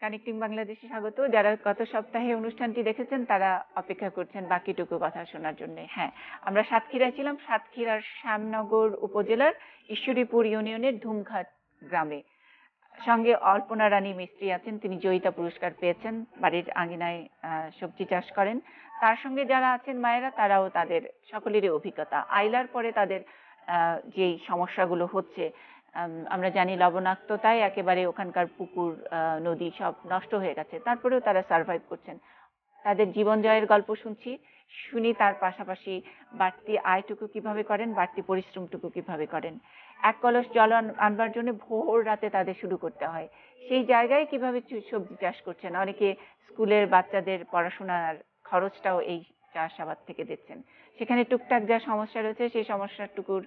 Connecting বাংলাদেশে স্বাগত। যারা গত সপ্তাহে অনুষ্ঠানটি দেখেছেন তারা অপেক্ষা করছেন বাকিটুকু কথা শোনার জন্য। হ্যাঁ, আমরা সাতক্ষীরায় ছিলাম, সাতক্ষীরার শ্যামনগর উপজেলার ঈশ্বরীপুর ইউনিয়নের ধুমঘাট গ্রামে। সঙ্গে অল্পনা রানী মিস্ত্রি আছেন, তিনি জয়িতা পুরস্কার পেয়েছেন, বাড়ির আঙিনায় সবজি চাষ করেন। তার সঙ্গে যারা আছেন মায়েরা, তারাও তাদের সকলেরই অভিজ্ঞতা। আইলার পরে তাদের যেই সমস্যাগুলো হচ্ছে, আমরা জানি লবণাক্ততায় একেবারে ওখানকার পুকুর নদী সব নষ্ট হয়ে গেছে, তারপরেও তারা সার্ভাইভ করছেন। তাদের জীবন জয়ের গল্প শুনি, তার পাশাপাশি বাড়তি আয়টুকু কিভাবে করেন, বাড়তি পরিশ্রমটুকু কিভাবে করেন। এক কলস জল আনবার জন্য ভোর রাতে তাদের শুরু করতে হয়, সেই জায়গায় কিভাবে সবজি চাষ করছেন। অনেকে স্কুলের বাচ্চাদের পড়াশোনার খরচটাও এই চাষাবাদ থেকে দিচ্ছেন। সেখানে টুকটাক যা সমস্যা রয়েছে, সেই সমস্যাটুকুর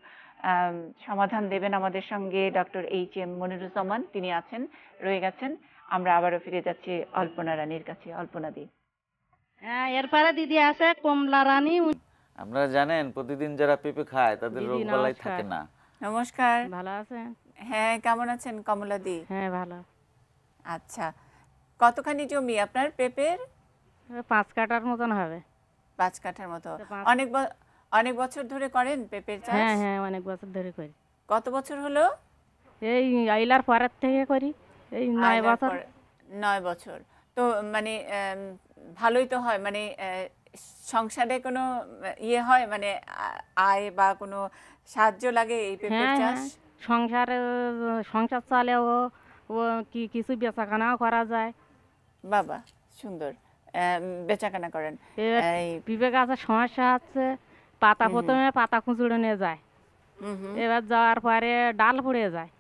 সমাধান দেবেন আমাদের সঙ্গে ডক্টর এইচ.এম. মনিরুজ্জামান। তিনি রয়ে গেছেন। আমরা আবারও ফিরে যাচ্ছি অল্পনা রানীর কাছে। অল্পনা দি। হ্যাঁ, এরপরে দিদি আছে কমলা রানী। আপনারা জানেন প্রতিদিন যারা পেঁপে খায় তাদের রোগ বালাই থাকে না। নমস্কার। ভালো আছেন? হ্যাঁ, কেমন আছেন কমলা দি? হ্যাঁ, ভালো। আচ্ছা, কতখানি জমি আপনার পেঁপের? 5 কাঠার মতন হবে। 5 কাঠার মতো। অনেক বছর ধরে করেন পেঁপের চাষ? হ্যাঁ হ্যাঁ, অনেক বছর ধরে করি। কত বছর হলো? এই আইলার পরের থেকে করি, এই 9 বছর। 9 বছর। তো মানে ভালোই তো হয়, মানে সংসারে কোনো ইয়ে হয়, মানে আয় বা কোনো সাহায্য লাগে এই পেঁপের চাষ? সংসার চালেও ও কিছু বেচাকেনাও করা যায়। বাবা, সুন্দর। বেচাকেনা করেন। পেঁপে গাছের সমস্যা হচ্ছে প্রথমে পাতা কুঁচড়ে নিয়ে যায়, এবার যাওয়ার পরে ডাল পড়ে যায়।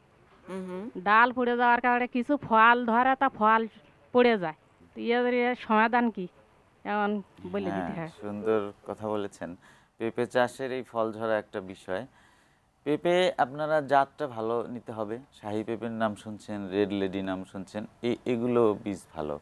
ডাল পড়ে যাওয়ার কারণে কিছু ফল ধরে, তা ফল পড়ে যায়। এর সমাধান কি এমন বলে দিতে হয়। সুন্দর কথা বলেছেন। পেঁপে চাষের এই ফল ঝরা একটা বিষয়। পেঁপে আপনারা জাতটা ভালো নিতে হবে। শাহী পেঁপের নাম শুনছেন, রেড লেডি নাম শুনছেন, এগুলো বীজ ভালো।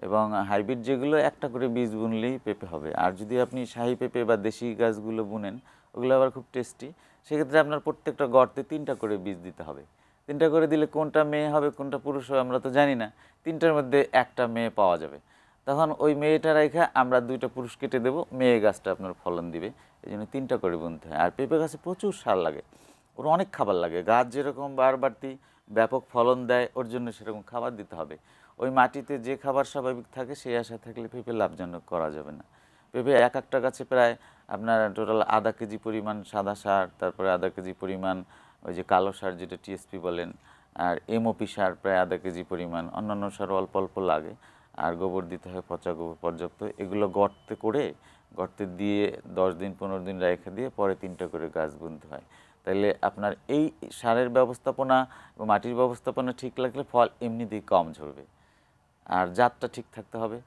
এবং হাইব্রিড যেগুলো একটা করে বীজ বুনলেই পেঁপে হবে। আর যদি আপনি শাহী পেঁপে বা দেশি গাছগুলো বুনেন, ওগুলো আবার খুব টেস্টি। সেক্ষেত্রে আপনার প্রত্যেকটা গর্তে 3টা করে বীজ দিতে হবে। 3টা করে দিলে কোনটা মেয়ে হবে কোনটা পুরুষ হবে আমরা তো জানি না। 3টার মধ্যে একটা মেয়ে পাওয়া যাবে। তখন ওই মেয়েটা রেখে আমরা 2টা পুরুষ কেটে দেবো, মেয়ে গাছটা আপনার ফলন দিবে। এই জন্য 3টা করে বুনতে হয়। আর পেঁপে গাছে প্রচুর সার লাগে, ওর অনেক খাবার লাগে। গাছ যেরকম বাড়তি ব্যাপক ফলন দেয়, ওর জন্য সেরকম খাবার দিতে হবে। ওই মাটিতে যে খাবার স্বাভাবিক থাকে সেই আশা থাকলে পেঁপে লাভজনক করা যাবে না। পেঁপে একটা গাছে প্রায় আপনার টোটাল আধা কেজি পরিমাণ সাদা সার, তারপরে আধা কেজি পরিমাণ ওই যে কালো সার যেটা টিএসপি বলেন, আর এমওপি সার প্রায় আধা কেজি পরিমাণ, অন্যান্য সার অল্প অল্প লাগে। আর গোবর দিতে হয়, পচা গোবর পর্যাপ্ত। এগুলো গর্তে দিয়ে 10 দিন 15 দিন রেখে দিয়ে পরে 3টা করে গাছ বুনতে হয়। তাইলে আপনার এই সারের ব্যবস্থাপনা এবং মাটির ব্যবস্থাপনা ঠিক লাগলে ফল এমনিতেই কম ঝরবে। আর জাতটা ঠিক থাকতে হবে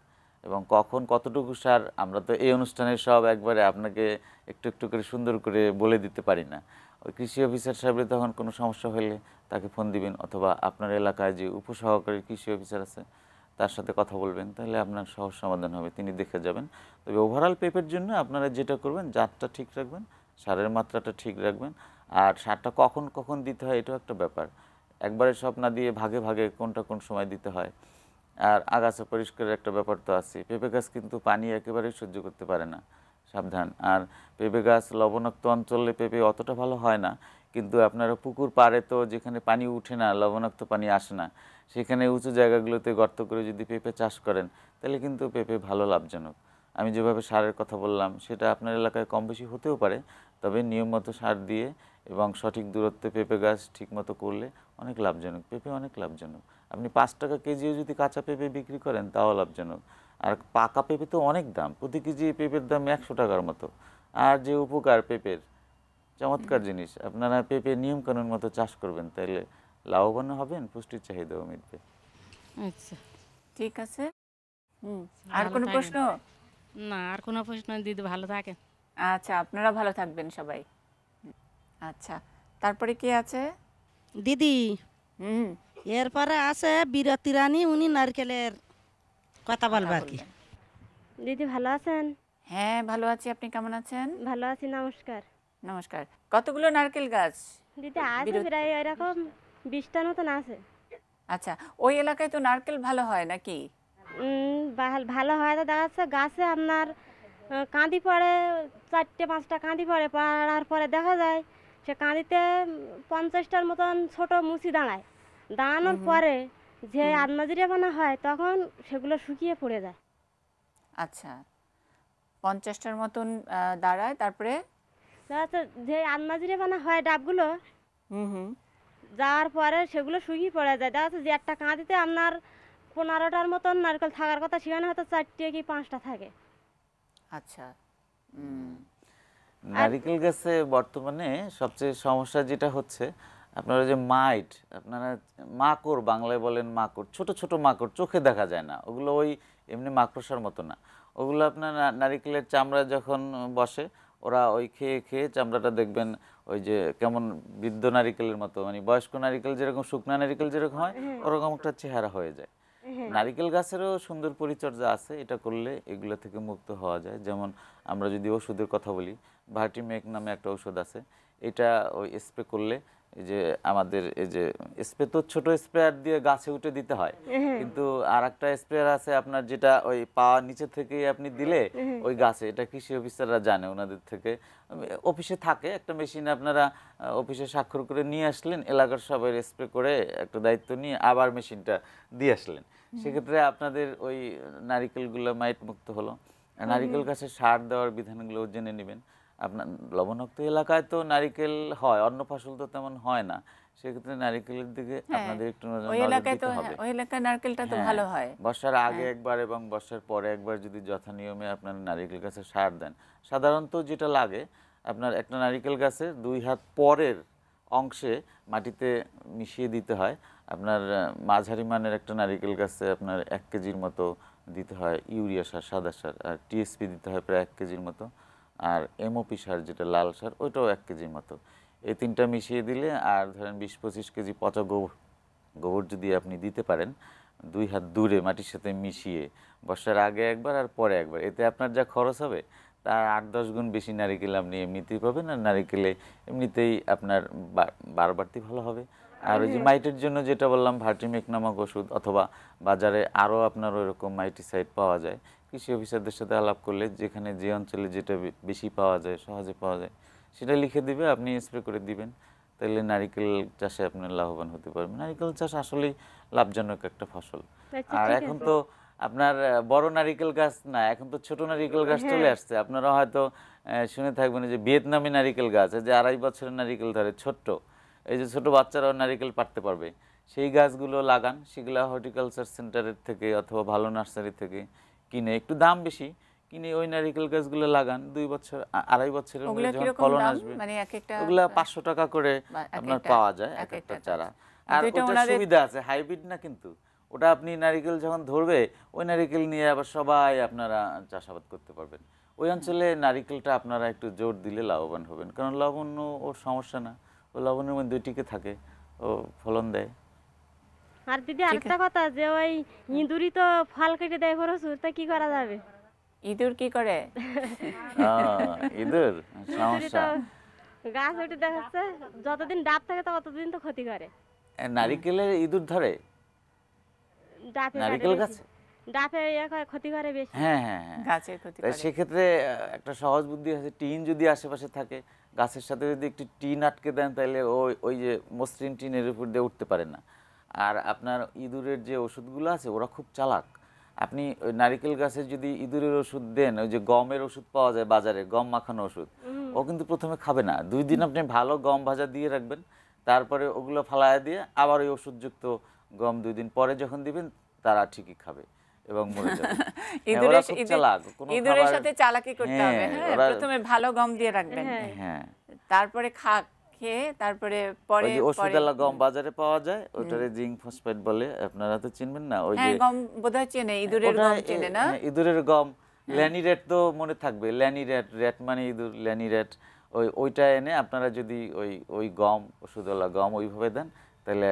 এবং কখন কতটুকু সার আমরা তো এই অনুষ্ঠানের সব একবারে আপনাকে একটু একটু করে সুন্দর করে বলে দিতে পারি না। ওই কৃষি অফিসার সাহেবের তখন কোনো সমস্যা হলে তাকে ফোন দিবেন, অথবা আপনার এলাকায় যে উপসহকারী কৃষি অফিসার আছে তার সাথে কথা বলবেন, তাহলে আপনার সহজ সমাধান হবে, তিনি দেখে যাবেন। তবে ওভারঅল পেঁপের জন্য আপনারা যেটা করবেন, জাতটা ঠিক রাখবেন, সারের মাত্রাটা ঠিক রাখবেন। আর সারটা কখন কখন দিতে হয় এটাও একটা ব্যাপার। একবারে সব না দিয়ে ভাগে ভাগে কোনটা কোন সময় দিতে হয়। আর আগাছা পরিষ্কারের একটা ব্যাপার তো আছে। পেঁপে গাছ কিন্তু পানি একেবারেই সহ্য করতে পারে না, সাবধান। আর পেঁপে গাছ লবণাক্ত অঞ্চলে পেঁপে অতটা ভালো হয় না, কিন্তু আপনারা পুকুর পাড়ে তো যেখানে পানি উঠে না, লবণাক্ত পানি আসে না, সেখানে উঁচু জায়গাগুলোতে গর্ত করে যদি পেঁপে চাষ করেন, তাহলে কিন্তু পেঁপে ভালো লাভজনক। আমি যেভাবে সারের কথা বললাম সেটা আপনার এলাকায় কম বেশি হতেও পারে, তবে নিয়ম মতো সার দিয়ে এবং সঠিক দূরত্বে পেঁপে গাছ ঠিক মতো করলে অনেক লাভজনক। পেঁপে অনেক লাভজনক। আপনি 5 টাকা কেজিও যদি কাঁচা পেঁপে বিক্রি করেন তাও লাভজনক। আর পাকা পেঁপে তো অনেক দাম, প্রতি কেজি পেঁপের দাম 100 টাকার মতো। আর যে উপকার পেঁপের, চমৎকার জিনিস। আপনারা পেঁপে নিয়মকানুন মতো চাষ করবেন, তাহলে লাভবান হবেন, পুষ্টির চাহিদাও মিটবে। আচ্ছা, ঠিক আছে। আর কোনো প্রশ্ন? না, আর কোনো প্রশ্ন। দিদি ভালো থাকেন। আচ্ছা, আপনারা ভালো থাকবেন সবাই। আচ্ছা, তারপরে কি আছে দিদি? হুম, এরপরে আছে বিরতি রানী, উনি নারকেলের কথা বলবার কি। দিদি ভালো আছেন? হ্যাঁ, ভালো আছি। আপনি কেমন আছেন? ভালো আছি, নমস্কার। নমস্কার। কতগুলো নারকেল গাছ? দিদি আছে প্রায় এরকম 20টার মতন আছে। আচ্ছা, ওই এলাকায় তো নারকেল ভালো হয় নাকি? ভালো হয় তো দেখা যাচ্ছে গাছে আপনার কাঁদি পড়ে, 4-5টা কাঁদি পড়ে, পড়ার পরে দেখা যায় সে কাঁদিতে 50টার মতন ছোট মুচি দাঁড়ায়। দাঁড়ানোর পরে যে আদমাজিরে বানা হয় তখন সেগুলো শুকিয়ে পড়ে যায়। আচ্ছা, 50টার মতন দাঁড়ায়, তারপরে দেখা যাচ্ছে যে আদমাজিরে বানা হয় ডাবগুলো হুম হুম যাওয়ার পরে সেগুলো শুকিয়ে পড়ে যায়। দেখা যাচ্ছে যে একটা কাঁদিতে আপনার 15টার মতন নারকেল থাকার কথা, সেখানে হয়তো 4টে কি 5টা থাকে। আচ্ছা। নারিকেল গাছে বর্তমানে সবচেয়ে সমস্যা যেটা হচ্ছে, আপনারা যে মাইট, আপনারা মাকড়, বাংলায় বলেন মাকড়, ছোট ছোট মাকড়, চোখে দেখা যায় না, ওগুলো ওই এমনি মাকড়সার মতো না, ওগুলো আপনার নারিকেলের চামড়া যখন বসে, ওরা ওই খেয়ে খেয়ে চামড়াটা দেখবেন ওই যে কেমন বৃদ্ধ নারিকেলের মতো, মানে বয়স্ক নারিকেল যেরকম, শুকনা নারিকেল যেরকম হয়, ওরকম একটা চেহারা হয়ে যায়। নারিকেল গাছেরও সুন্দর পরিচর্যা আছে, এটা করলে এগুলো থেকে মুক্ত হওয়া যায়। যেমন আমরা যদি ওষুধের কথা বলি, ভার্টিমেক নামে একটা ওষুধ আছে, এটা ওই স্প্রে করলে, এই যে আমাদের এই যে স্প্রে তো ছোট স্প্রেয়ার দিয়ে গাছে উঠে দিতে হয়, কিন্তু আর একটা স্প্রেয়ার আছে আপনার, যেটা ওই পা নিচে থেকেই আপনি দিলে ওই গাছে, এটা কৃষি অফিসাররা জানে, ওনাদের থেকে অফিসে থাকে একটা মেশিন, আপনারা অফিসে স্বাক্ষর করে নিয়ে আসলেন, এলাকার সবাই স্প্রে করে একটা দায়িত্ব নিয়ে আবার মেশিনটা দিয়ে আসলেন, সেক্ষেত্রে আপনাদের ওই নারিকেলগুলো মাইট মুক্ত হলো। আর নারিকেল গাছে সার দেওয়ার বিধানগুলো জেনে নেবেন। আপনার লবণাক্ত এলাকায় তো নারিকেল হয়, অন্য ফসল তো তেমন হয় না, সেক্ষেত্রে নারিকেলের দিকে আপনাদের একটু ওই নজর এলাকায় তো, দিতে হবে। ওই এলাকায় নারকেলটা তো হ্যাঁ, ভালো হয়। বর্ষার আগে একবার এবং বর্ষার পরে একবার যদি যথানিয়মে আপনার নারিকেল গাছে সার দেন, সাধারণত যেটা লাগে, আপনার একটা নারিকেল গাছে 2 হাত পরের অংশে মাটিতে মিশিয়ে দিতে হয়। আপনার মাঝারি মানের একটা নারিকেল গাছে আপনার 1 কেজির মতো দিতে হয় ইউরিয়া সার, সাদা সার, আর টিএসপি দিতে হয় প্রায় 1 কেজির মতো, আর এমওপি সার যেটা লাল সার, ওইটাও 1 কেজির মতো। এই 3টা মিশিয়ে দিলে, আর ধরেন 20-25 কেজি পচা গোবর যদি আপনি দিতে পারেন 2 হাত দূরে মাটির সাথে মিশিয়ে, বর্ষার আগে একবার আর পরে একবার, এতে আপনার যা খরচ হবে তার 8-10 গুণ বেশি নারিকেল আপনি এমনিতেই পাবেন, আর নারিকেলে এমনিতেই আপনার বাড়তি ভালো হবে। আর ওই যে মাইটের জন্য যেটা বললাম, ভার্টিমেক নামক ওষুধ, অথবা বাজারে আরও আপনার ওইরকম মাইটিসাইড পাওয়া যায়, কৃষি অফিসারদের সাথে আলাপ করলে যেখানে যে অঞ্চলে যেটা বেশি পাওয়া যায়, সহজে পাওয়া যায়, সেটা লিখে দিবে, আপনি স্প্রে করে দিবেন, তাহলে নারিকেল চাষে আপনি লাভবান হতে পারবেন। নারিকেল চাষ আসলেই লাভজনক একটা ফসল। আচ্ছা, আর ঠিক এখন আছে। তো আপনার বড় নারিকেল গাছ না, এখন তো ছোট নারিকেল গাছ চলে আসছে। আপনারা হয়তো শুনে থাকবেন যে ভিয়েতনামি নারিকেল গাছ, যে 2.5 বছরের নারিকেল ধরে, ছোট্ট, এই যে ছোট বাচ্চারাও নারিকেল পাড়তে পারবে, সেই গাছগুলো লাগান। সেগুলো হর্টিকালচার সেন্টারের থেকে অথবা ভালো নার্সারি থেকে কিনে, একটু দাম বেশি, কিনে ওই নারিকেল গাছগুলো লাগান। 2 বছর 2.5 বছরের ওগুলা মধ্যে যখন কিরকম ফলন দাম? আসবে, মানে এক একটা ওগুলা 500 টাকা করে বা এক আপনার একটা- পাওয়া যায় এক এক একটা একটা চারা। গাছ। আর কিন্তু এটা ওটা ওনাদের- সুবিধা আছে, হাইব্রিড না কিন্তু, ওটা আপনি নারিকেল যখন ধরবে, ওই নারিকেল নিয়ে আবার সবাই আপনারা চাষাবাদ করতে পারবেন। ওই অঞ্চলে নারিকেলটা আপনারা একটু জোর দিলে লাভবান হবেন, কারণ লবণ ওর সমস্যা না, ও লবণের মধ্যে টিকে থাকে, ও ফলন দেয়। আর দিদি আরেকটা কথা, যে ওই ইঁদুরি তো ফল কেটে দেয় প্রচুর, তা কি করা যাবে? ইঁদুর কি করে? ইঁদুর ইঁদুরি সমস্যা। তো গাছ উঠে দেখাচ্ছে, যতদিন ডাব থাকে ততদিন তো ক্ষতি করে। নারিকেলের ইঁদুর ধরে ডাবে নারিকেল গাছে? ডাবে ক্ষতি করে বেশি। হ্যাঁ হ্যাঁ হ্যাঁ। গাছের ক্ষতি তাই করে। সেক্ষেত্রে একটা সহজ বুদ্ধি আছে, টিন যদি আশেপাশে থাকে, গাছের সাথে যদি একটু টিন আটকে দেন, তাহলে ওই ওই যে মসৃণ টিনের উপর দিয়ে উঠতে পারে না। আর আপনার ইঁদুরের যে ওষুধগুলো আছে, ওরা খুব চালাক। আপনি ওই নারিকেল গাছে যদি ইঁদুরের ওষুধ দেন, ওই যে গমের ওষুধ পাওয়া যায় বাজারে, গম মাখানো ওষুধ, ও কিন্তু প্রথমে খাবে না। 2 দিন আপনি ভালো গম ভাজা দিয়ে রাখবেন, তারপরে ওগুলো ফালায়া দিয়ে আবার ওই ওষুধযুক্ত গম 2 দিন পরে যখন দিবেন, তারা ঠিকই খাবে এবং মরে যাবে। হ্যাঁ, ওরা খুব চালাক। কোনো ইঁদুরের খাবার- সাথে চালাকি করতে হবে। হ্যাঁ, হ্যাঁ, ওরা- প্রথমে ভালো গম দিয়ে রাখবেন, হ্যাঁ, তারপরে খেয়ে তারপরে পরে ওই যে পরে ওষুধওয়ালা গম বাজারে পাওয়া যায়, ওটারে জিঙ্ক ফসফেট বলে, আপনারা তো চিনবেন না, ওই যে হ্যাঁ, গম বোধহয় চেনে, ইঁদুরের ওটা গম চেনে না? হ্যাঁ, ইঁদুরের গম, ল্যানিরেট তো মনে থাকবে, ল্যানিরেট, রেট মানে ইঁদুর, ল্যানিরেট, ওইটা এনে আপনারা যদি ওই ওই গম, ওষুধওয়ালা গম ওইভাবে দেন, তাহলে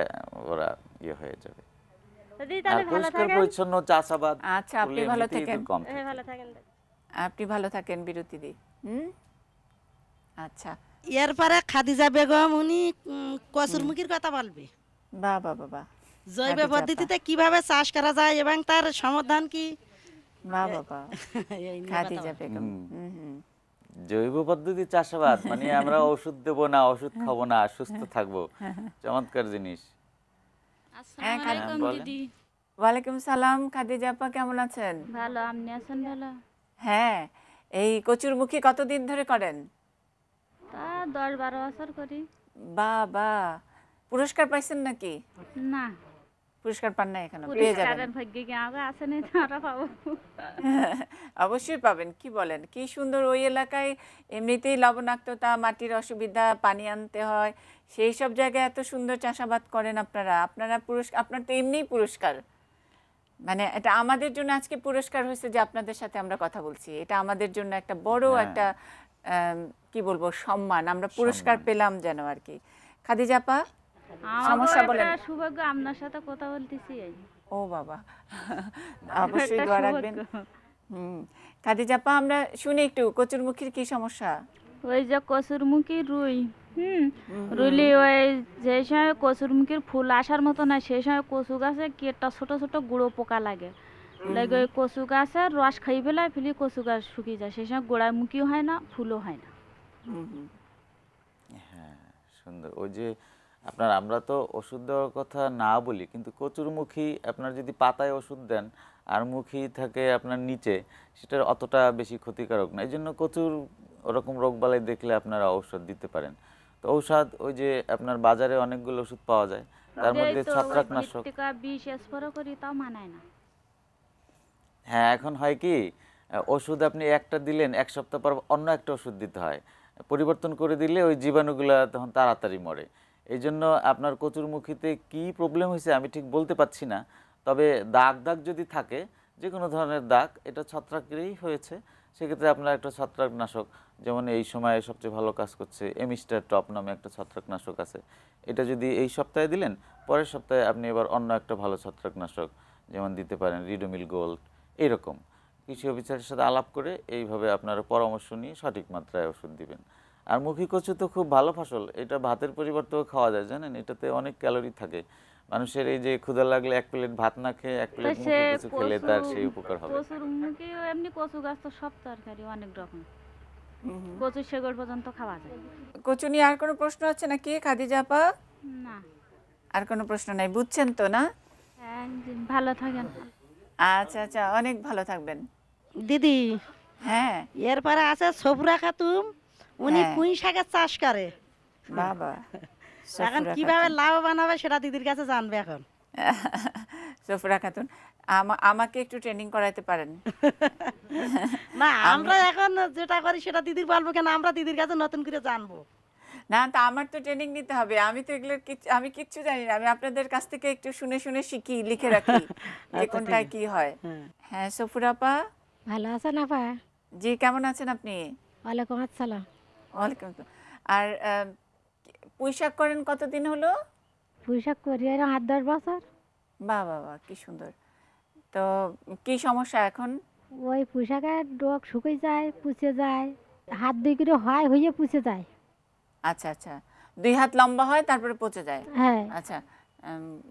ওরা ইয়ে হয়ে যাবে। দিদি আর তাহলে ভালো পরিষ্কার থাকেন। পরিচ্ছন্ন চাষাবাদ আচ্ছা, আপনি করলে ভালো এমনিতেই থাকেন। ইঁদুর কম হ্যাঁ, থাকে। ভালো থাকেন। আপনি ভালো থাকেন বিরতি দি। আচ্ছা, এরপরে খাদিজা বেগম উনি কচুরমুখির কথা বলবে। বাহ বাহ বাহ বাহ। জৈব খাদিজা আপা। পদ্ধতিতে কিভাবে চাষ করা যায় এবং তার সমাধান কি বাহ বাবা, এই নিয়ে খাদিজা কথা বেগম। হুম। হুম। জৈব পদ্ধতি চাষাবাদ মানে আমরা ওষুধ দেবো না, ওষুধ খাবো না, সুস্থ থাকবো, চমৎকার জিনিস। হ্যাঁ, হ্যাঁ, বলেন। ওয়ালাইকুম সালাম, খাদিজা আপা কেমন আছেন? ভালো, আপনি আছেন ভালো? হ্যাঁ, এই কচুরমুখী কতদিন ধরে করেন? তা 10-12 বছর করি। বাবা, পুরস্কার পাইছেন নাকি? না, পুরস্কার পান না এখনো, পেয়ে যাবেন। পুরস্কারের ভাগ্যে কি আমাকে আছে না, তারা পাবো। অবশ্যই পাবেন। কি বলেন, কি সুন্দর। ওই এলাকায় এমনিতেই লবণাক্ততা, মাটির অসুবিধা, পানি আনতে হয়, সেই সব জায়গায় এত সুন্দর চাষাবাদ করেন আপনারা। আপনারা পুরস্কার, আপনার তো এমনিই পুরস্কার। মানে এটা আমাদের জন্য আজকে পুরস্কার হয়েছে যে আপনাদের সাথে আমরা কথা বলছি। এটা আমাদের জন্য একটা বড় হ্যাঁ। একটা কি বলবো, সম্মান। আমরা পুরস্কার সম্মান। পেলাম যেন আর কি। খাদিজা আপা, আমার সমস্যা বলেন। একটা সৌভাগ্য আপনার সাথে কথা বলতেছি। এই ও বাবা, অবশ্যই একটা দোয়া রাখবেন। সৌভাগ্য। হুম। খাদিজা আপা, আমরা শুনি একটু কচুরমুখীর কি সমস্যা? ওই যে কসুরমুখী রুই, রুইলি ওই যে সময় কসুরমুখীর ফুল আসার মতো না, সেই সময় কচু গাছে কি একটা ছোট ছোট গুঁড়ো পোকা লাগে। লাগে ওই কচু গাছের রস খাই ফেলায় ফেলি, কচু গাছ শুকিয়ে যায়। সেই সময় গোড়ায় মুখিও হয় না, ফুলও হয় না। হ্যাঁ, সুন্দর। ওই যে আপনার, আমরা তো ওষুধ দেওয়ার কথা না বলি, কিন্তু কচুরমুখী আপনার যদি পাতায় ওষুধ দেন আর মুখী থাকে আপনার নিচে, সেটার অতটা বেশি ক্ষতিকারক না। এই জন্য কচুর ওরকম রোগবালাই দেখলে আপনারা ঔষধ দিতে পারেন। তো ঔষধ ওই যে আপনার বাজারে অনেকগুলো ওষুধ পাওয়া যায়, তার মধ্যে এই তো ওই ছত্রাকনাশক। মৃত্তিকা বিষ স্প্রে করি, তাও মানায় না। হ্যাঁ, এখন হয় কি, ওষুধ আপনি একটা দিলেন, এক সপ্তাহ পর অন্য একটা ওষুধ দিতে হয়। পরিবর্তন করে দিলে ওই জীবাণুগুলো তখন তাড়াতাড়ি মরে। এই জন্য আপনার কচুরমুখীতে কি প্রবলেম হয়েছে আমি ঠিক বলতে পারছি না, তবে দাগ দাগ যদি থাকে, যে কোনো ধরনের দাগ, এটা ছত্রাকেরই হয়েছে। সেক্ষেত্রে আপনার একটা ছত্রাকনাশক, যেমন এই সময়ে সবচেয়ে ভালো কাজ করছে এমিস্টার টপ নামে একটা ছত্রাকনাশক আছে। এটা যদি এই সপ্তাহে দিলেন, পরের সপ্তাহে আপনি এবার অন্য একটা ভালো ছত্রাকনাশক যেমন দিতে পারেন রিডোমিল গোল্ড। এইরকম কৃষি অফিসারের সাথে আলাপ করে এইভাবে আপনারা পরামর্শ নিয়ে সঠিক মাত্রায় ওষুধ দিবেন। আর মুখী কচু তো খুব ভালো ফসল, এটা ভাতের পরিবর্তেও খাওয়া যায়, জানেন? এটাতে অনেক ক্যালোরি থাকে। মানুষের এই যে ক্ষুধা লাগলে এক প্লেট ভাত না খেয়ে এক তা প্লেট সে মুখী কচু খেলে তার সেই উপকার হবে। কচুরমুখী এমনি কচু গাছ তো সব তরকারি অনেক রকম, কচু শেকড় পর্যন্ত খাওয়া যায়। কচু নিয়ে আর কোনো প্রশ্ন আছে নাকি খাদিজা আপা? না, আর কোনো প্রশ্ন নাই, বুঝছেন তো না? হ্যাঁ, ভালো থাকেন। আচ্ছা আচ্ছা, অনেক ভালো থাকবেন। দিদি হ্যাঁ। এরপরে আছে সবুরা খাতুম, উনি হ্যাঁ। পুঁই শাকের চাষ করে। বাবা, এখন সফুরা কিভাবে খাতুন। লাভবান হবে সেটা দিদির কাছে জানবে এখন। সফুরা খাতুন, আমাকে একটু ট্রেনিং করাইতে পারেন? না, আমরা এখন যেটা করি সেটা দিদির বলবো কেন, আমরা দিদির কাছে নতুন করে জানবো। না, তা আমার তো ট্রেনিং নিতে হবে। আমি তো এগুলোর আমি কিচ্ছু জানি না। আমি আপনাদের কাছ থেকে একটু শুনে শুনে শিখি, লিখে রাখি যে কোনটায় কি হয়। হ্যাঁ, সফুরা আপা। ভালো আছেন আপা? জি, কেমন আছেন আপনি? ওয়ালাইকুম আসসালাম। ওয়ালাইকুম আসসালাম। আর পুঁই শাক করেন কতদিন হলো? পুঁইশাক করি আর 8-10 বছর। বাহ বাহ বাহ, কি সুন্দর। তো কি সমস্যা এখন? ওই পুঁইশাকের ডোক শুকিয়ে যায়, পুষে যায়, হাত দুই করে হয়, হয়ে পুষে যায়। আচ্ছা আচ্ছা, 2 হাত লম্বা হয় তারপরে পচে যায়। হ্যাঁ, আচ্ছা,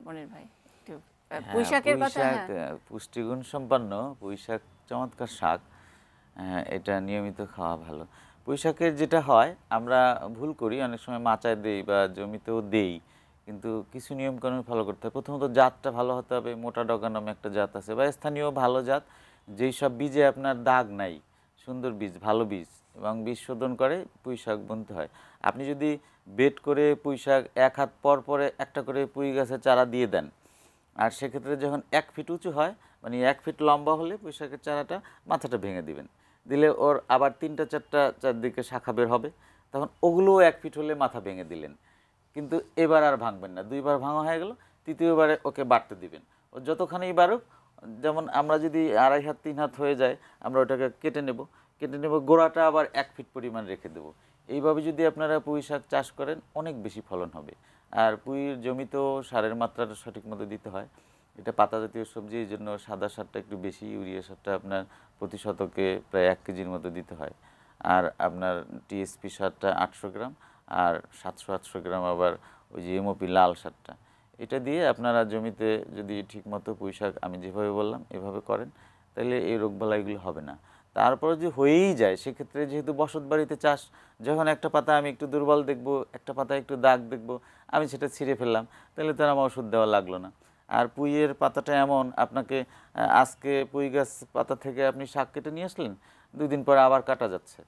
মনির ভাই একটু হ্যাঁ, পুঁই শাকের কথা। পুঁইশাক, হ্যাঁ। পুষ্টিগুণ সম্পন্ন পুঁইশাক, চমৎকার শাক। এটা নিয়মিত খাওয়া ভালো। পুঁইশাকের যেটা হয়, আমরা ভুল করি, অনেক সময় মাচায় দেই বা জমিতেও দেই, কিন্তু কিছু নিয়মকানুন ফলো করতে হয়। প্রথমত জাতটা ভালো হতে হবে। মোটা ডগা নামে একটা জাত আছে বা স্থানীয় ভালো জাত, যেই সব বীজে আপনার দাগ নাই, সুন্দর বীজ, ভালো বীজ, এবং বীজ শোধন করে পুঁইশাক বুনতে হয়। আপনি যদি বেড করে পুঁইশাক 1 হাত পর পরে একটা করে পুঁই গাছের চারা দিয়ে দেন, আর সেক্ষেত্রে যখন 1 ফিট উঁচু হয়, মানে 1 ফিট লম্বা হলে পুঁইশাকের চারাটা মাথাটা ভেঙে দিবেন, দিলে ওর আবার 3টা-4টা চারদিকে শাখা বের হবে, তখন ওগুলোও 1 ফিট হলে মাথা ভেঙে দিলেন। কিন্তু এবার আর ভাঙবেন না, 2বার ভাঙা হয়ে গেল, তৃতীয়বারে ওকে বাড়তে দিবেন। ও যতখানিই বাড়ুক, যেমন আমরা যদি 2.5 হাত 3 হাত হয়ে যায়, আমরা ওটাকে কেটে নেব, গোড়াটা আবার 1 ফিট পরিমাণ রেখে দেবো। এইভাবে যদি আপনারা পুঁই শাক চাষ করেন, অনেক বেশি ফলন হবে। আর পুঁইয়ের জমিতেও সারের মাত্রাটা সঠিক মতো দিতে হয়। এটা পাতা জাতীয় সবজি, এই জন্য সাদা সারটা একটু বেশি, ইউরিয়া সারটা আপনার প্রতি শতকে প্রায় 1 কেজির মতো দিতে হয়। আর আপনার টিএসপি সারটা 800 গ্রাম, আর 700-800 গ্রাম আবার ওই যে এমওপি লাল সারটা, এটা দিয়ে আপনারা জমিতে যদি ঠিকমতো পুঁই শাক আমি যেভাবে বললাম এভাবে করেন, তাহলে এই রোগবালাইগুলো হবে না। তারপরে যে হয়েই যায়, সেক্ষেত্রে যেহেতু বসত বাড়িতে চাষ, যখন একটা পাতা আমি একটু দুর্বল দেখব, একটা পাতায় একটু দাগ দেখব, আমি সেটা ছিঁড়ে ফেললাম, তাহলে তার আমার ওষুধ দেওয়া লাগলো না। আর পুঁইয়ের পাতাটা এমন, আপনাকে আজকে পুঁই গাছ পাতা থেকে আপনি শাক কেটে নিয়ে আসলেন, 2 দিন পরে আবার কাটা যাচ্ছে,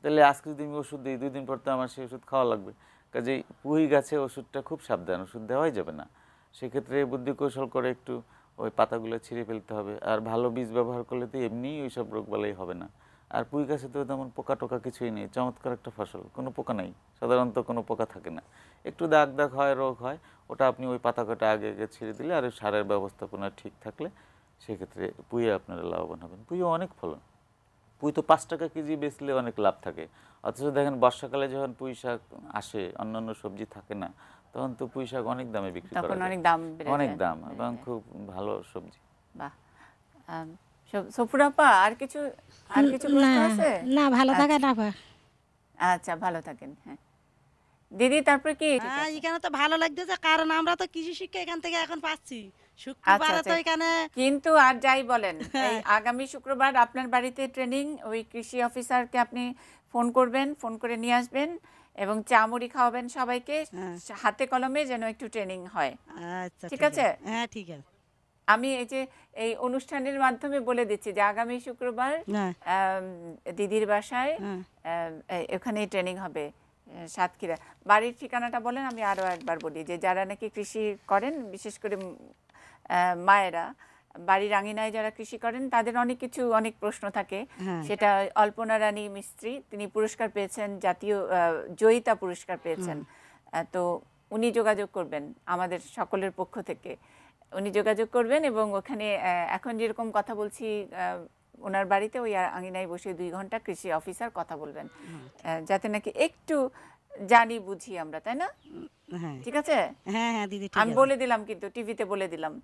তাহলে আজকে যদি আমি ওষুধ দিই 2 দিন পর তো আমার সেই ওষুধ খাওয়া লাগবে। কাজেই পুঁই গাছে ওষুধটা খুব সাবধান, ওষুধ দেওয়াই যাবে না। সেক্ষেত্রে বুদ্ধি কৌশল করে একটু ওই পাতাগুলো ছিঁড়ে ফেলতে হবে। আর ভালো বীজ ব্যবহার করলে তো এমনিই ওই সব রোগবালাই হবে না। আর পুঁই গাছে তো তেমন পোকা টোকা কিছুই নেই, চমৎকার একটা ফসল, কোনো পোকা নেই, সাধারণত কোনো পোকা থাকে না। একটু দাগ দাগ হয়, রোগ হয়, ওটা আপনি ওই পাতা কাটা আগে আগে ছিঁড়ে দিলে আর ওই সারের ব্যবস্থাপনা ঠিক থাকলে সেক্ষেত্রে পুঁইয়ে আপনারা লাভবান হবেন। পুঁইও অনেক ফলন, পুঁই তো 5 টাকা কেজি বেচলে অনেক লাভ থাকে। অথচ দেখেন বর্ষাকালে যখন পুঁই শাক আসে, অন্যান্য সবজি থাকে না, তখন তো পুঁই শাক অনেক দামে বিক্রি করা তখন যায়, অনেক দাম বেড়ে অনেক যায়। দাম, এবং খুব ভালো সবজি। বাহ। সফুরাপা, আর কিছু প্রশ্ন আছে? না, ভালো থাকে না পা। আচ্ছা, ভালো থাকেন। হ্যাঁ দিদি, তারপর কি? হ্যাঁ, এখানে তো ভালো লাগতেছে, কারণ আমরা তো কৃষি শিক্ষা এখান থেকে এখন পাচ্ছি। শুক্রবারে তো এখানে কিন্তু আর যাই বলেন, এই আগামী শুক্রবার আপনার বাড়িতে ট্রেনিং, ওই কৃষি অফিসারকে আপনি ফোন করবেন, ফোন করে নিয়ে আসবেন এবং চা মুড়ি খাওয়াবেন সবাইকে, হাতে কলমে যেন একটু ট্রেনিং হয়। আচ্ছা, ঠিক আছে? হ্যাঁ, ঠিক আছে। আমি এই যে এই অনুষ্ঠানের মাধ্যমে বলে দিচ্ছি যে আগামী শুক্রবার হ্যাঁ, দিদির বাসায় হ্যাঁ। এখানেই ট্রেনিং হবে, সাতক্ষীরা। বাড়ির ঠিকানাটা বলেন, আমি আরো একবার বলি, যে যারা নাকি কৃষি করেন, বিশেষ করে মায়েরা বাড়ির আঙিনায় যারা কৃষি করেন, তাদের অনেক প্রশ্ন থাকে। সেটা অল্পনা রানী মিস্ত্রি, তিনি পুরস্কার পেয়েছেন, জাতীয় জয়িতা পুরস্কার পেয়েছেন। তো উনি যোগাযোগ করবেন আমাদের সকলের পক্ষ থেকে, উনি যোগাযোগ করবেন এবং ওখানে এখন যেরকম কথা বলছি, ওনার বাড়িতে ওই আঙিনায় বসে 2 ঘন্টা কৃষি অফিসার কথা বলবেন, যাতে নাকি একটু জানি বুঝি আমরা, তাই না? ঠিক আছে? হ্যাঁ, হ্যাঁ দিদি, ঠিক আমি আছে। বলে দিলাম, কিন্তু টিভিতে বলে দিলাম।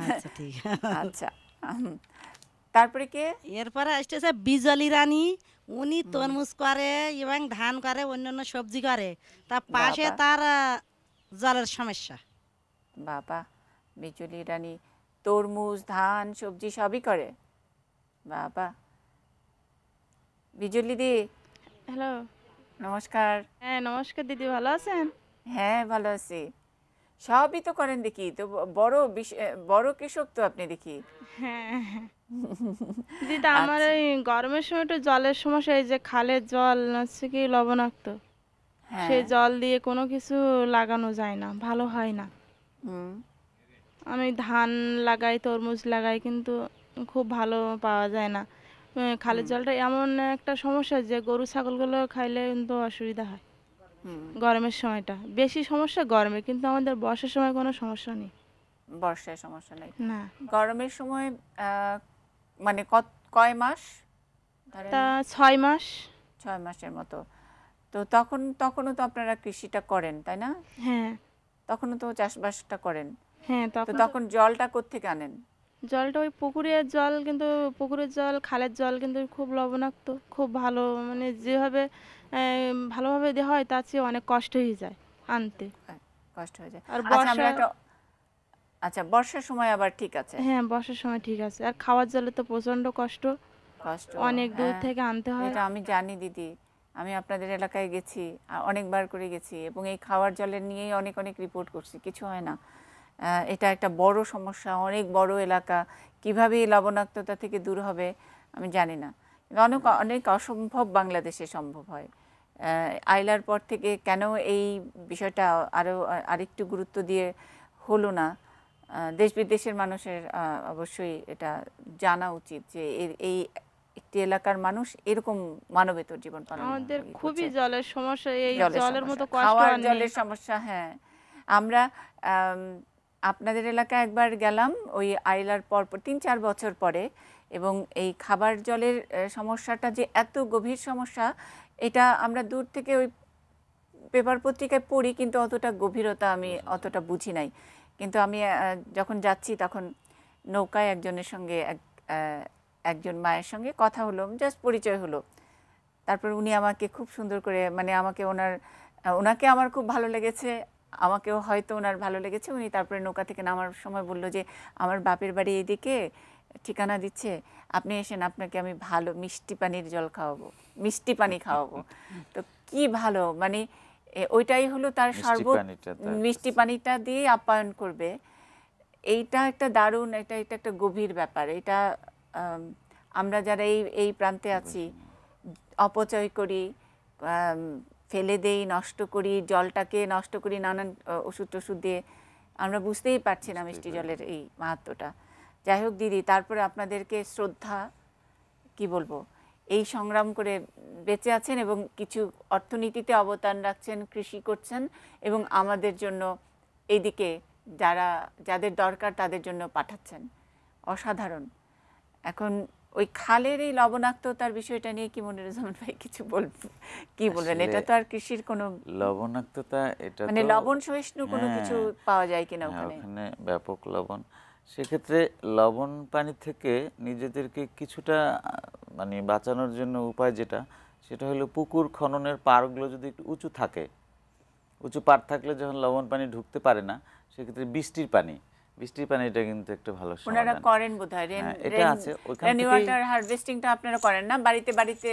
আচ্ছা, ঠিক আচ্ছা, তারপরে কে? এরপরে আসতেছে বিজলি রানী। উনি তরমুজ করে এবং ধান করে, অন্যান্য সবজি করে। তার পাশে বাবা। তার জলের সমস্যা। বাবা, বিজলি রানী তরমুজ, ধান, সবজি সবই করে। বাবা। বিজলি দি, হ্যালো। নমস্কার। হ্যাঁ, নমস্কার দিদি, ভালো আছেন? হ্যাঁ, ভালো আছি। সবই তো করেন দেখি তো, বড় কৃষক তো আপনি দেখি। হ্যাঁ দিদি, আমার এই গরমের সময় একটু জলের সমস্যা, এই যে খালের জল হচ্ছে কি লবণাক্ত, হ্যাঁ। সেই জল দিয়ে কোনো কিছু লাগানো যায় না, ভালো হয় না। হুম। আমি ধান লাগাই, তরমুজ লাগাই, কিন্তু খুব ভালো পাওয়া যায় না। খালের জলটা এমন একটা সমস্যা যে গরু ছাগলগুলো খাইলে কিন্তু অসুবিধা হয়। গরমের সময়টা বেশি সমস্যা গরমে, কিন্তু আমাদের বর্ষার সময় কোনো সমস্যা নেই। বর্ষায় সমস্যা নাই। না, গরমের সময় মানে কয় মাস? ধরেন তা 6 মাস। 6 মাসের মতো। তো তখনও তো আপনারা কৃষিটা করেন, তাই না? হ্যাঁ, তখনও তো চাষবাসটা করেন। হ্যাঁ। তো তখন জলটা কোত্থেকে আনেন? জলটা ওই পুকুরের জল, কিন্তু পুকুরের জল, খালের জল কিন্তু খুব লবণাক্ত, খুব ভালো, মানে যেভাবে ভালোভাবে দেওয়া হয় তার চেয়ে অনেক কষ্ট হয়ে যায় আনতে। কষ্ট হয়ে যায়। আর আচ্ছা, বর্ষার সময় আবার ঠিক আছে। হ্যাঁ, বর্ষার সময় ঠিক আছে। আর খাওয়ার জলে তো প্রচন্ড কষ্ট, অনেক দূর হ্যাঁ, থেকে আনতে হয়। এটা আমি জানি দিদি, আমি আপনাদের এলাকায় গেছি, অনেকবার করে গেছি, এবং এই খাওয়ার জলের নিয়েই অনেক রিপোর্ট করছি, কিছু হয় না। এটা একটা বড় সমস্যা, অনেক বড় এলাকা, কিভাবে এই লবণাক্ততা থেকে দূর হবে আমি জানি না। অনেক অসম্ভব বাংলাদেশে সম্ভব হয়। আইলার পর থেকে কেন এই বিষয়টা আরেকটু গুরুত্ব দিয়ে হলো না, দেশ বিদেশের মানুষের অবশ্যই এটা জানা উচিত যে এই একটি এলাকার মানুষ এরকম মানবেতর জীবন পালন করছে। আমাদের খুবই জলের সমস্যা, এই জলের মতো কষ্ট খাওয়ার আর নেই। জলের সমস্যা। হ্যাঁ, আমরা আপনাদের এলাকায় একবার গেলাম ওই আইলার পর 3-4 বছর পরে, এবং এই খাবার জলের সমস্যাটা যে এত গভীর সমস্যা, এটা আমরা দূর থেকে ওই পেপার পত্রিকায় পড়ি, কিন্তু অতটা গভীরতা আমি অতটা বুঝি নাই। কিন্তু আমি যখন যাচ্ছি তখন নৌকায় একজনের সঙ্গে একজন মায়ের সঙ্গে কথা হলো, জাস্ট পরিচয় হলো। তারপর উনি আমাকে খুব সুন্দর করে, মানে ওনাকে আমার খুব ভালো লেগেছে, আমাকেও হয়তো ওনার ভালো লেগেছে। উনি তারপরে নৌকা থেকে নামার সময় বলল যে আমার বাপের বাড়ি এদিকে, ঠিকানা দিচ্ছে, আপনি এসেন, আপনাকে আমি ভালো মিষ্টি পানির জল খাওয়াবো, মিষ্টি পানি খাওয়াবো। তো কি ভালো, মানে ওইটাই হলো তার শরবত, মিষ্টি পানিটা দিয়ে আপ্যায়ন করবে। এইটা একটা দারুণ, এটা এটা একটা গভীর ব্যাপার। এটা আমরা যারা এই এই প্রান্তে আছি অপচয় করি, ফেলে দেই, নষ্ট করি, জলটাকে নষ্ট করি নানান ওষুধ টষুধ দিয়ে, আমরা বুঝতেই পারছি না মিষ্টি জলের এই মাহাত্ম্যটা। যাই হোক দিদি, তারপরে আপনাদেরকে শ্রদ্ধা, কি বলবো, এই সংগ্রাম করে বেঁচে আছেন এবং কিছু অর্থনীতিতে অবদান রাখছেন, কৃষি করছেন এবং আমাদের জন্য এইদিকে যাদের দরকার তাদের জন্য পাঠাচ্ছেন। অসাধারণ। এখন ওই খালের এই লবণাক্ততার বিষয়টা নিয়ে কি মনিরুজ্জামান ভাই কিছু কি বলবেন? এটা তো আর কৃষির কোনো লবণাক্ততা, এটা মানে লবণ সহিষ্ণু কোনো কিছু পাওয়া যায় কিনা ওখানে? ওখানে ব্যাপক লবণ। সেক্ষেত্রে লবণ পানি থেকে নিজেদেরকে কিছুটা মানে বাঁচানোর জন্য উপায় যেটা, সেটা হলো পুকুর খননের পাড়গুলো যদি একটু উঁচু থাকে, উঁচু পাড় থাকলে যখন লবণ পানি ঢুকতে পারে না, সেক্ষেত্রে বৃষ্টির পানিটা কিন্তু একটা ভালো ওনারা সমাধান। করেন বোধহয়, এটা আছে, ওইখান রেন থেকেই ওয়াটার হারভেস্টিংটা আপনারা করেন না? বাড়িতে বাড়িতে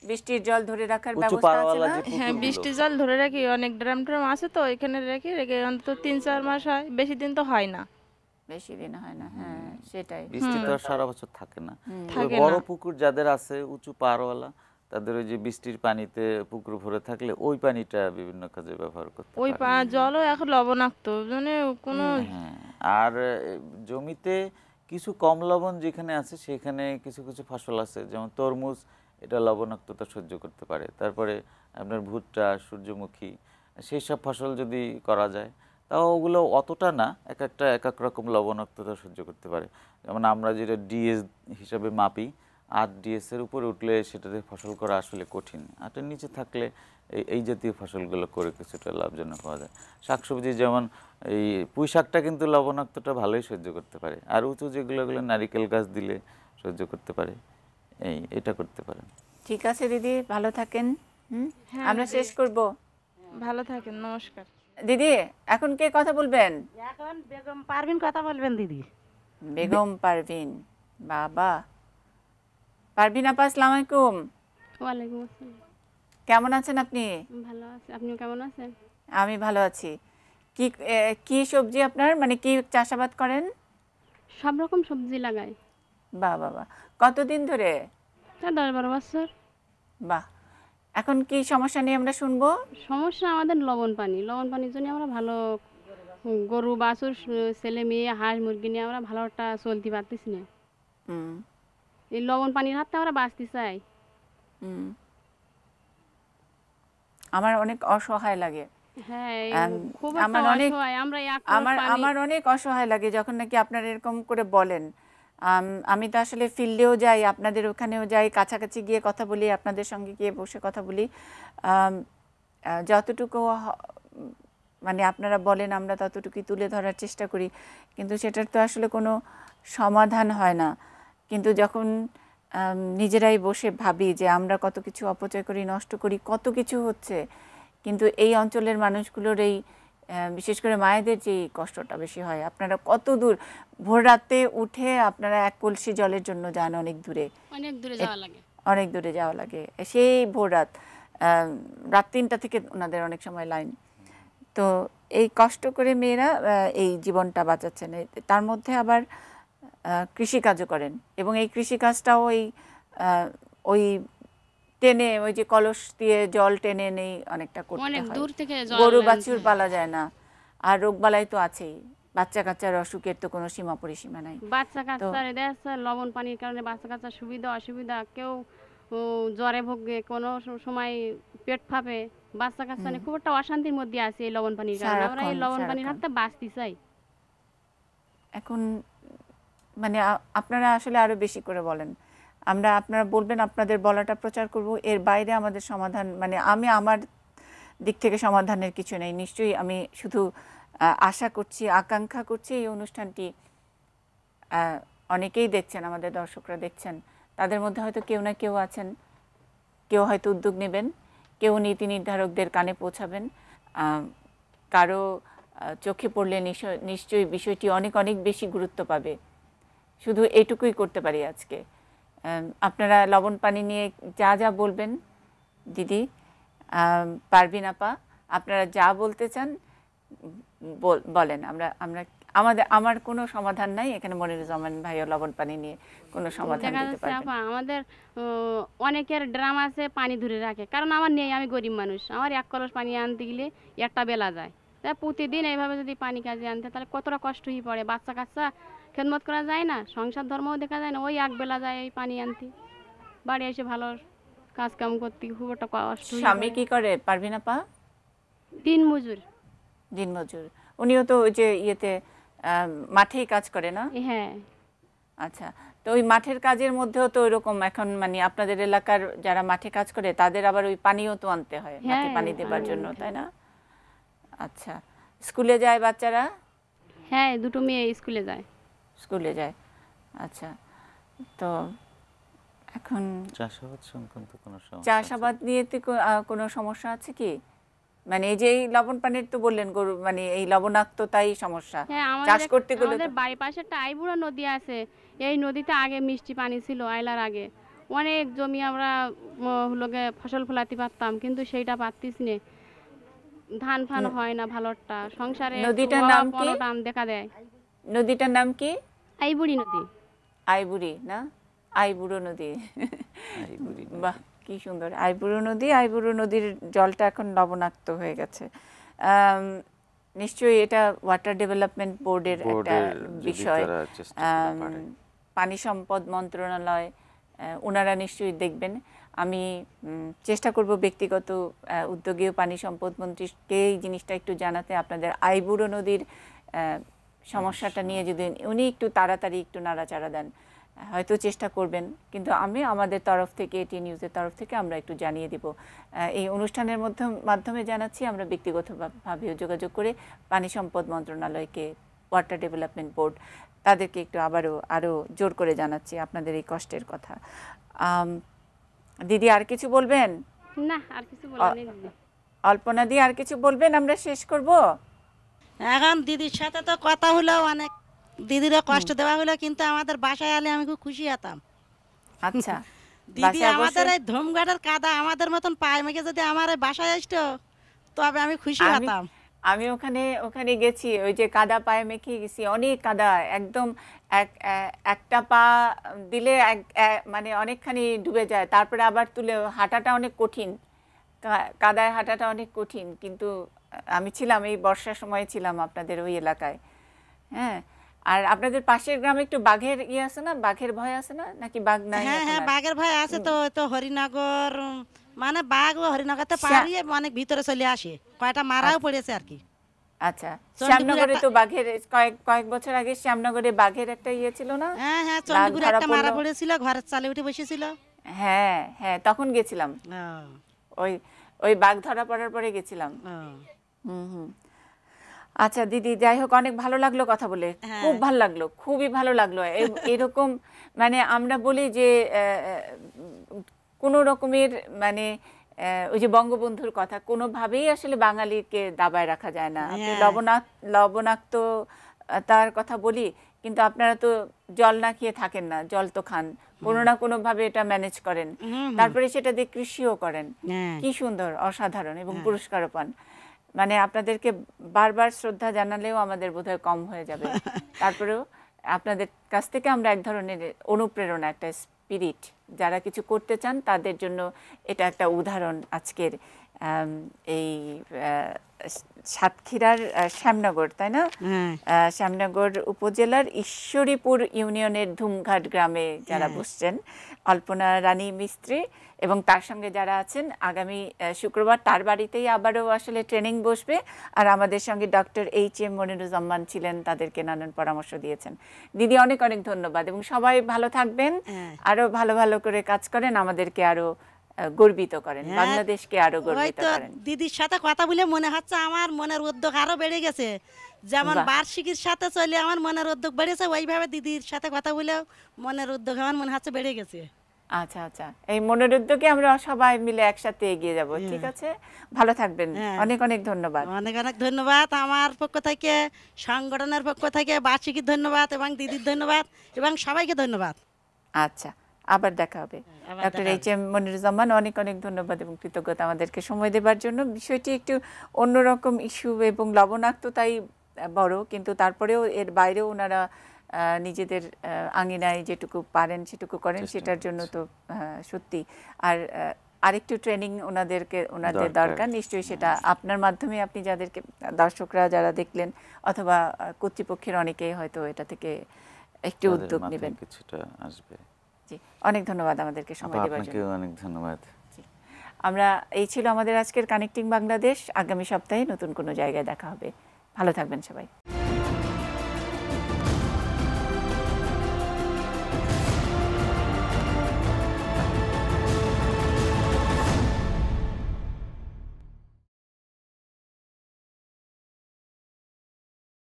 বৃষ্টির জল ধরে রাখার উঁচু ব্যবস্থা আছে পাড়ওয়ালা না? যে হ্যাঁ, পুকুরগুলো, বৃষ্টির জল ধরে রাখি, অনেক ড্রাম ট্রাম আছে তো এখানে রেখে রেখে অন্তত 3-4 মাস হয়, বেশি দিন তো হয় না। বেশি দিন হয় না, হ্যাঁ সেটাই। বৃষ্টি তো আর সারা বছর থাকে না। তবে থাকে বড় না। পুকুর যাদের আছে উঁচু পাড়ওয়ালা, তাদের ওই যে বৃষ্টির পানিতে পুকুর ভরে থাকলে ওই পানিটা বিভিন্ন কাজে ব্যবহার করতে ওই পারে। জলও এখন লবণাক্ত, মানে কোনো হ্যাঁ, আর জমিতে কিছু কম লবণ যেখানে আছে সেখানে কিছু কিছু ফসল আছে, যেমন তরমুজ, এটা লবণাক্ততা সহ্য করতে পারে। তারপরে আপনার ভুট্টা, সূর্যমুখী, সেই সব ফসল যদি করা যায়, তাও ওগুলো অতটা না, এক এক রকম লবণাক্ততা সহ্য করতে পারে। যেমন আমরা যেটা ডিএস হিসাবে মাপি, 8 ডিএস এর উপরে উঠলে সেটাতে ফসল করা আসলে কঠিন। 8-এর নিচে থাকলে এই জাতীয় ফসলগুলো করে কিছুটা লাভজনক হওয়া যায়। শাকসবজি যেমন এই পুঁই শাকটা কিন্তু লবণাক্তটা ভালোই সহ্য করতে পারে, আর উঁচু যেগুলো নারিকেল গাছ দিলে সহ্য করতে পারে, এটা করতে পারেন। ঠিক আছে দিদি, ভালো থাকেন। আমরা শেষ করব। ভালো থাকেন, নমস্কার। দিদি এখন কে কথা বলবেন? এখন বেগম পারভিন কথা বলবেন দিদি। বেগম পারভিন। বাবা, পারভিন আপা, আসসালামু আলাইকুম। ওয়ালাইকুম আসসালাম। কেমন আছেন আপনি? ভালো আছি, আপনিও কেমন আছেন? আমি ভালো আছি। কি কি সবজি আপনার, মানে কি চাষাবাদ করেন? সব রকম সবজি লাগাই। বাহ বাহ বাহ। কতদিন ধরে? 10-12 বছর। বাহ। এখন কি সমস্যা নিয়ে আমরা শুনবো? সমস্যা আমাদের লবণ পানির জন্য আমরা ভালো গরু বাছুর ছেলে মেয়ে হাঁস মুরগি নিয়ে আমরা ভালো একটা চলতে পারতেছি না। হুম এই লবণ পানির হাতে আমরা বাঁচতে চাই। হুম। আমার অনেক অসহায় লাগে। হ্যাঁ, খুব আমার একটা অনেক অসহায় আমরা আমার অনেক অসহায় লাগে যখন নাকি আপনারা এরকম করে বলেন। আমি তো আসলে ফিল্ডেও যাই, আপনাদের ওখানেও যাই, কাছাকাছি গিয়ে কথা বলি, আপনাদের সঙ্গে গিয়ে বসে কথা বলি। যতটুকু মানে আপনারা বলেন আমরা ততটুকুই তুলে ধরার চেষ্টা করি, কিন্তু সেটার তো আসলে কোনো সমাধান হয় না। কিন্তু যখন নিজেরাই বসে ভাবি যে আমরা কত কিছু অপচয় করি, নষ্ট করি, কত কিছু হচ্ছে, কিন্তু এই অঞ্চলের মানুষগুলোর এই বিশেষ করে মায়েদের যে কষ্টটা বেশি হয়। আপনারা কত দূর ভোর রাতে উঠে আপনারা এক কলসি জলের জন্য যান অনেক দূরে, অনেক দূরে যাওয়া লাগে। অনেক দূরে যাওয়া লাগে, সেই ভোর রাত 3টা থেকে ওনাদের অনেক সময় লাইন। তো এই কষ্ট করে মেয়েরা এই জীবনটা বাঁচাচ্ছেন, তার মধ্যে আবার কৃষিকাজও করেন এবং এই কৃষিকাজটাও ওই টেনে, ওই যে কলস দিয়ে জল টেনে নেই অনেকটা করতে অনেক হয়। দূর থেকে জল গরু আনতে বাছুর হয়। পালা যায় না, আর রোগবালাই তো আছেই, বাচ্চা কাচ্চার অসুখের তো কোনো সীমা পরিসীমা নাই। বাচ্চা কাচ্চার দেখা লবণ পানির কারণে বাচ্চা কাচ্চার সুবিধা অসুবিধা, কেউ জ্বরে ভোগে, কোনো সময় পেট ফাঁপে, বাচ্চা কাচ্চা নিয়ে খুব একটা অশান্তির মধ্যে আছে এই লবণ পানির কারণে। আমরা এই লবণ পানির হাতে বাঁচতে চাই। এখন মানে আপনারা আসলে আরো বেশি করে বলেন, আপনারা বলবেন, আপনাদের বলাটা প্রচার করব, এর বাইরে আমাদের সমাধান, মানে আমি আমার দিক থেকে সমাধানের কিছু নেই। নিশ্চয়ই আমি শুধু আশা করছি, আকাঙ্ক্ষা করছি এই অনুষ্ঠানটি অনেকেই দেখছেন, আমাদের দর্শকরা দেখছেন, তাদের মধ্যে হয়তো কেউ না কেউ আছেন, কেউ হয়তো উদ্যোগ নেবেন, কেউ নীতি নির্ধারকদের কানে পৌঁছাবেন, কারো চোখে পড়লে নিশ্চয়ই বিষয়টি অনেক অনেক বেশি গুরুত্ব পাবে। শুধু এইটুকুই করতে পারি আজকে। আপনারা লবণ পানি নিয়ে যা যা বলবেন দিদি, পারভিন আপা, আপনারা যা বলতে চান বলেন। আমার কোনো সমাধান নাই এখানে। মনিরুজ্জামান ভাইও লবণ পানি নিয়ে কোনো সমাধান দেখা দিতে যাচ্ছে পারবেন। আপা আমাদের অনেকের ড্রাম আছে পানি ধরে রাখে, কারণ আমার নেই, আমি গরিব মানুষ, আমার 1 কলস পানি আনতে গেলে একটা বেলা যায়। তাই প্রতিদিন এইভাবে যদি পানি কাজে আনতে তাহলে কতটা কষ্ট হয়ে পড়ে, বাচ্চা কাচ্চা খেদমত করা যায় না, সংসার ধর্মও দেখা যায় না, ওই এক বেলা যায় এই পানি আনতে, বাড়ি এসে ভালো কাজ কাম করতে খুব একটা কষ্ট হয়ে স্বামী পড়ে। কি করে পারভিন আপা? দিন মজুর। দিনমজুর। উনিও তো ওই যে ইয়েতে মাঠেই কাজ করে না? হ্যাঁ। আচ্ছা, তো ওই মাঠের কাজের মধ্যেও তো ওইরকম এখন মানে আপনাদের এলাকার যারা মাঠে কাজ করে তাদের আবার ওই পানিও তো আনতে হয় মাঠে হ্যাঁ, পানি দেবার পানি জন্য, আনতে তাই না? আচ্ছা, স্কুলে যায় বাচ্চারা? হ্যাঁ, 2টো মেয়ে স্কুলে যায়। স্কুলে যায়। আচ্ছা, তো এখন চাষাবাদ সংক্রান্ত কোনো সমস্যা? চাষাবাদ নিয়ে কোনো সমস্যা আছে কি? মানে এই যে এই লবণ পানির তো বললেন গরু মানে এই লবণাক্ততাই সমস্যা। হ্যাঁ, চাষ করতে গেলে আমাদের বাড়ির পাশে একটা আইবুড়ো নদী আছে। এই নদীতে আগে মিষ্টি পানি ছিল, আইলার আগে অনেক জমি আমরা হলোকে ফসল ফলাতে পারতাম, কিন্তু সেইটা পারতিস নে, ধান ফান হয় না ভালোটা, সংসারে নদীটার নাম কি? টান দেখা দেয়। নদীটার নাম কি? আইবুড়ি নদী। আইবুড়ি না? আইবুড়ো নদী। আইবুড়ি নদী। বাহ, কি সুন্দর। আইবুড়ো নদী। আইবুড়ো নদীর জলটা এখন লবণাক্ত হয়ে গেছে। নিশ্চয়ই এটা ওয়াটার ডেভেলপমেন্ট বোর্ডের একটা বোর্ডের যদি বিষয়। তারা চেষ্টা করতে পারে। পানি সম্পদ মন্ত্রণালয় ওনারা নিশ্চয়ই দেখবেন। আমি চেষ্টা করব ব্যক্তিগত উদ্যোগেও পানি সম্পদ মন্ত্রীকে এই জিনিসটা একটু জানাতে, আপনাদের আইবুড়ো নদীর সমস্যাটা নিয়ে যদি উনি একটু তাড়াতাড়ি একটু নাড়াচাড়া দেন, হয়তো চেষ্টা করবেন। কিন্তু আমাদের তরফ থেকে, এটি নিউজের তরফ থেকে আমরা একটু জানিয়ে দিব। এই অনুষ্ঠানের মাধ্যমে জানাচ্ছি, আমরা ব্যক্তিগতভাবেও যোগাযোগ করে পানি সম্পদ মন্ত্রণালয়কে, ওয়াটার ডেভেলপমেন্ট বোর্ড, তাদেরকে একটু আরও জোর করে জানাচ্ছি আপনাদের এই কষ্টের কথা। দিদি আর কিছু বলবেন? না, আর কিছু বলার নেই দিদি। অল্পনা দি আর কিছু বলবেন? আমরা শেষ করব। এখন দিদির সাথে তো কথা হলো, অনেক দিদিরা কষ্ট দেওয়া হলো, কিন্তু আমাদের বাসায় এলে আমি খুব খুশি হতাম। আচ্ছা, দিদি বাসায় আমাদের বসে- এই ধুমঘাটের কাদা আমাদের মতন পায়ে মেঘে যদি আমার এই বাসায় আসতো তবে আমি খুশি হতাম। আমি ওখানে গেছি, ওই যে কাদা পায়ে মেখে গেছি, অনেক কাদা, একদম একটা পা দিলে মানে অনেকখানি ডুবে যায়, তারপরে আবার তুলে হাঁটাটা অনেক কঠিন, কাদায় হাঁটাটা অনেক কঠিন। কিন্তু আমি ছিলাম, এই বর্ষার সময় ছিলাম আপনাদের ওই এলাকায়। হ্যাঁ, আর আপনাদের পাশের গ্রামে একটু বাঘের আছে না? বাঘের ভয় আছে না? নাকি বাঘ নাই? হ্যাঁ এখন হ্যাঁ, আর? বাঘের ভয় আছে তো। তো হরিনগর মানে বাঘ ও হরিনগরতে পারিয়ে অনেক ভিতরে চলে আসে, কয়টা মারাও পড়েছে আর কি। আচ্ছা, চণ্ডীপুরে শ্যামনগরে একটা- তো বাঘের কয়েক বছর আগে শ্যামনগরে বাঘের একটা ছিল না? হ্যাঁ হ্যাঁ, বাঘ চণ্ডীপুরে ধরা একটা মারা পড়লো। পড়েছিল, ঘরের চালে উঠে বসেছিল। হ্যাঁ হ্যাঁ, তখন গেছিলাম, ওই বাঘ ধরা পড়ার পরে গেছিলাম। হুম। আচ্ছা দিদি, যাই হোক, অনেক ভালো লাগলো কথা বলে, খুব ভালো লাগলো, খুবই ভালো লাগলো। এরকম মানে আমরা বলি যে কোনো রকমের মানে ওই যে বঙ্গবন্ধুর কথা, কোনোভাবেই আসলে বাঙালিকে দাবায় রাখা যায় না। আপনি লবণাক্ত তার কথা বলি, কিন্তু আপনারা তো জল না খেয়ে থাকেন না, জল তো খান, কোনো না কোনো ভাবে এটা ম্যানেজ করেন, তারপরে সেটা দিয়ে কৃষিও করেন। কি সুন্দর, অসাধারণ, এবং পুরস্কারও পান। মানে আপনাদেরকে বারবার শ্রদ্ধা জানালেও আমাদের বোধহয় কম হয়ে যাবে। তারপরেও আপনাদের কাছ থেকে আমরা এক ধরনের অনুপ্রেরণা, একটা স্পিরিট, যারা কিছু করতে চান তাদের জন্য এটা একটা উদাহরণ। আজকের এই সাতক্ষীরার শ্যামনগর, তাই না? শ্যামনগর উপজেলার ঈশ্বরীপুর ইউনিয়নের ধুমঘাট গ্রামে যারা বসছেন, অল্পনা রানী মিস্ত্রি এবং তার সঙ্গে যারা আছেন, আগামী শুক্রবার তার বাড়িতেই আবারও আসলে ট্রেনিং বসবে। আর আমাদের সঙ্গে ডক্টর এইচ.এম. মনিরুজ্জামান ছিলেন, তাদেরকে নানান পরামর্শ দিয়েছেন। দিদি অনেক অনেক ধন্যবাদ, এবং সবাই ভালো থাকবেন, আরো ভালো ভালো করে কাজ করেন, আমাদেরকে আরো গর্বিত করেন, বাংলাদেশকে আরো গর্বিত করেন। দিদির সাথে কথা বলে মনে হচ্ছে আমার মনের উদ্যোগ আরো বেড়ে গেছে। যেমন বার্ষিকীর সাথে চলে আমার মনের উদ্যোগ বেড়েছে, ওইভাবে দিদির সাথে কথা বলেও মনের উদ্যোগ আমার মনে হচ্ছে বেড়ে গেছে। আচ্ছা আচ্ছা, এই মনের উদ্যোগে আমরা সবাই মিলে একসাথে এগিয়ে যাব। ঠিক আছে, ভালো থাকবেন। হ্যাঁ। অনেক অনেক ধন্যবাদ। অনেক অনেক ধন্যবাদ আমার পক্ষ থেকে, সংগঠনের পক্ষ থেকে বার্ষিকীর ধন্যবাদ এবং দিদির ধন্যবাদ এবং সবাইকে ধন্যবাদ। আচ্ছা, আবার দেখা হবে। আবার ডক্টর দেখা এইচ এম মনিরুজ্জামান, অনেক অনেক ধন্যবাদ এবং কৃতজ্ঞতা আমাদেরকে সময় দেবার জন্য। বিষয়টি একটু অন্যরকম ইস্যু এবং লবণাক্ততাই বড়, কিন্তু তারপরেও এর বাইরেও ওনারা নিজেদের আঙিনায় যেটুকু পারেন সেটুকু করেন, চেষ্টা সেটার জন্য করছে। তো সত্যি। আর আরেকটু ট্রেনিং ওনাদের দরকার। দরকার নিশ্চয়ই। সেটা আপনার মাধ্যমে, আপনি যাদেরকে, দর্শকরা যারা দেখলেন অথবা কর্তৃপক্ষের অনেকেই হয়তো এটা থেকে একটু তাদের উদ্যোগ মাথায় নেবেন। কিছুটা আসবে। জি, অনেক ধন্যবাদ আমাদেরকে সময় দেওয়ার জন্য। আপনাকেও অনেক ধন্যবাদ। আমরা, এই ছিল আমাদের আজকের কানেক্টিং বাংলাদেশ। আগামী সপ্তাহে নতুন কোনো জায়গায় দেখা হবে। ভালো থাকবেন সবাই।